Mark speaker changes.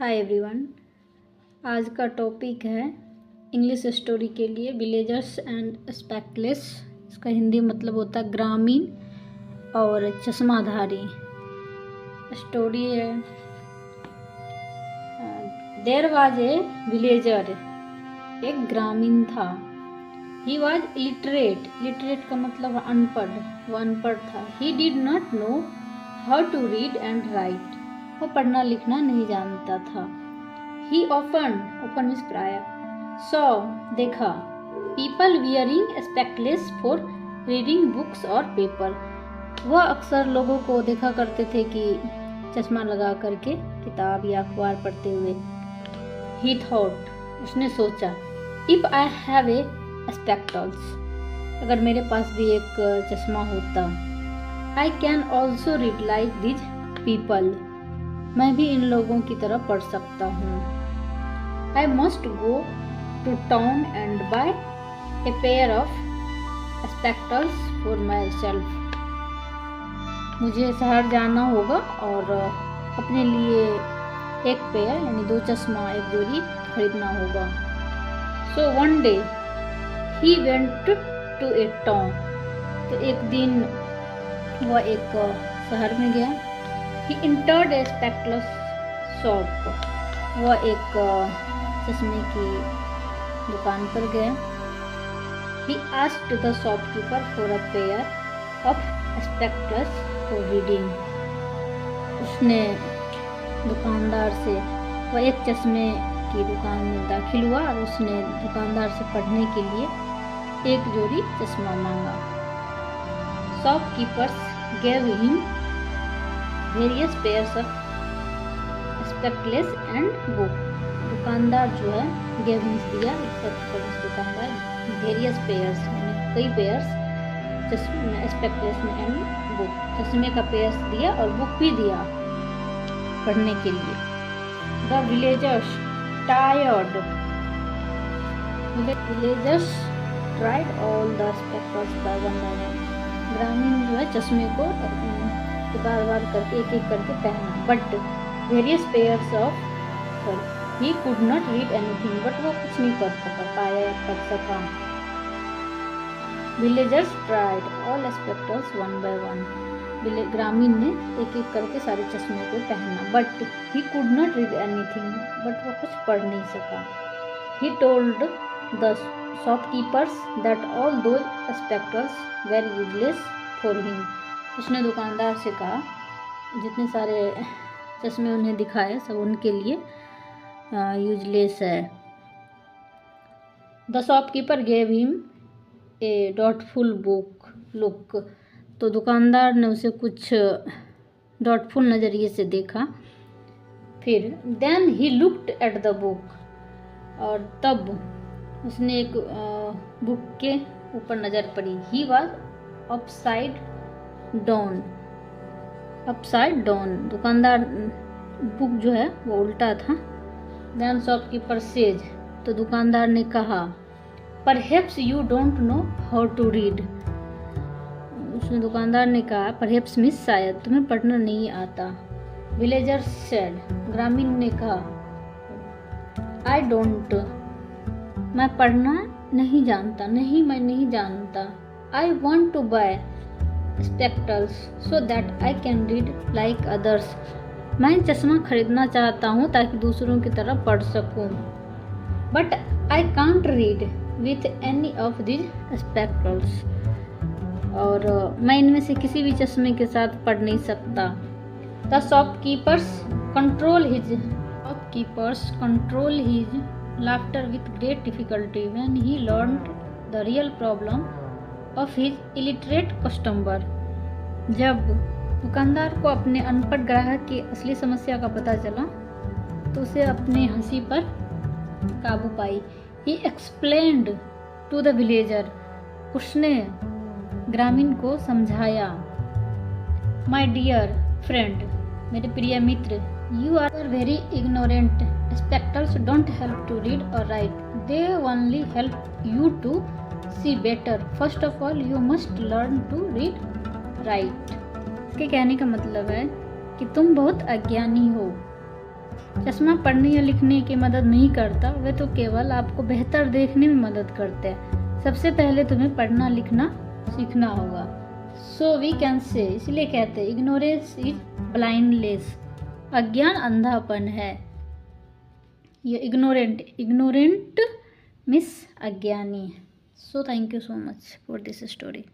Speaker 1: Hi everyone. आज का topic है इंग्लिश स्टोरी के लिए विलेजर्स एंड स्पेक्टलेस। इसका हिंदी मतलब होता है ग्रामीण और चश्माधारी। स्टोरी है देयर वाज ए विलेजर। एक ग्रामीण था। ही वाज इलिटरेट का मतलब अनपढ़। वो अनपढ़ था। He did not know how to read and write. वो पढ़ना लिखना नहीं जानता था। ही ऑफन मीन्स प्राय सॉ देखा people wearing spectacles for reading books और पेपर। वह अक्सर लोगों को देखा करते थे कि चश्मा लगा करके किताब या अखबार पढ़ते हुए। ही थॉट उसने सोचा if I have a spectacles, अगर मेरे पास भी एक चश्मा होता, I can also read like these people, मैं भी इन लोगों की तरह पढ़ सकता हूँ। I must go to town and buy a pair of spectacles for myself. मुझे शहर जाना होगा और अपने लिए एक पेयर यानी दो चश्मा, एक जोड़ी खरीदना होगा। So one day he went to a town. तो एक दिन वह एक शहर में गया। He entered a spectacles shop. वह एक चश्मे की दुकान पर गया। He asked the shopkeeper for a pair of spectacles for reading. उसने दुकानदार से, वह एक चश्मे की दुकान में दाखिल हुआ और उसने दुकानदार से पढ़ने के लिए एक जोड़ी चश्मा मांगा। Shopkeepers gave him various pairs of spectacles and book. दुकानदार जो है गेव मीन्स दिया, दुकानदार वेरियस पेयर्स यानी कई पेयर्स स्पेक्टलेस एंड बुक, चश्मे का पेयर्स दिया और बुक भी दिया पढ़ने के लिए। The villagers tired villagers tried all the spectacles by one by one. ग्रामीण जो है चश्मे को बार बार करके एक एक करके पहना। But various pairs of he could not read anything, but वो कुछ नहीं पढ़ सका। Villagers tried all spectacles one by one. ग्रामीण ने एक एक करके सारे चश्मे को पहना। But he could not read anything, but वो कुछ पढ़ नहीं सका। He told the shopkeepers that all those spectacles were useless for him. उसने दुकानदार से कहा जितने सारे चश्मे उन्हें दिखाए सब उनके लिए यूजलेस है। The shopkeeper gave him a doubtful look. तो दुकानदार ने उसे कुछ डॉटफुल नज़रिए से देखा। फिर then he looked at the book, और तब उसने एक बुक के ऊपर नज़र पड़ी। He was upside down. दुकानदार बुक जो है वो उल्टा था। देन शॉपकीपर सेज, तो दुकानदार ने कहा perhaps you don't know how to read. उसने दुकानदार ने कहा परहैप्स मीन्स शायद तुम्हें पढ़ना नहीं आता। विलेजर सेड, ग्रामीण ने कहा आई डोंट, मैं पढ़ना नहीं जानता, मैं नहीं जानता। I want to buy spectacles so that I can read like others. मैं चश्मा खरीदना चाहता हूँ ताकि दूसरों की तरह पढ़ सकूँ। But I can't read with any of these spectacles, और मैं इनमें से किसी भी चश्मे के साथ पढ़ नहीं सकता। The shopkeepers control his laughter with great difficulty when he learned the real problem of his illiterate customer. जब दुकानदार को अपने अनपढ़ ग्राहक की असली समस्या का पता चला तो उसे अपने हंसी पर काबू पाई। He explained to the villager, उसने ग्रामीण को समझाया माय डियर फ्रेंड, मेरे प्रिय मित्र, you are very ignorant. Spectacles don't help to read और write, they only help you to see better. First of all you must learn to read write. इसके कहने का मतलब है कि तुम बहुत अज्ञानी हो, चश्मा पढ़ने या लिखने की मदद नहीं करता, वे तो केवल आपको बेहतर देखने में मदद करते हैं। सबसे पहले तुम्हें पढ़ना लिखना सीखना होगा। सो वी कैन से, इसलिए कहते हैं इग्नोरेंस इज ब्लाइंडनेस, अज्ञान अंधापन है। ये इग्नोरेंट मिस अज्ञानी। So thank you so much for this story.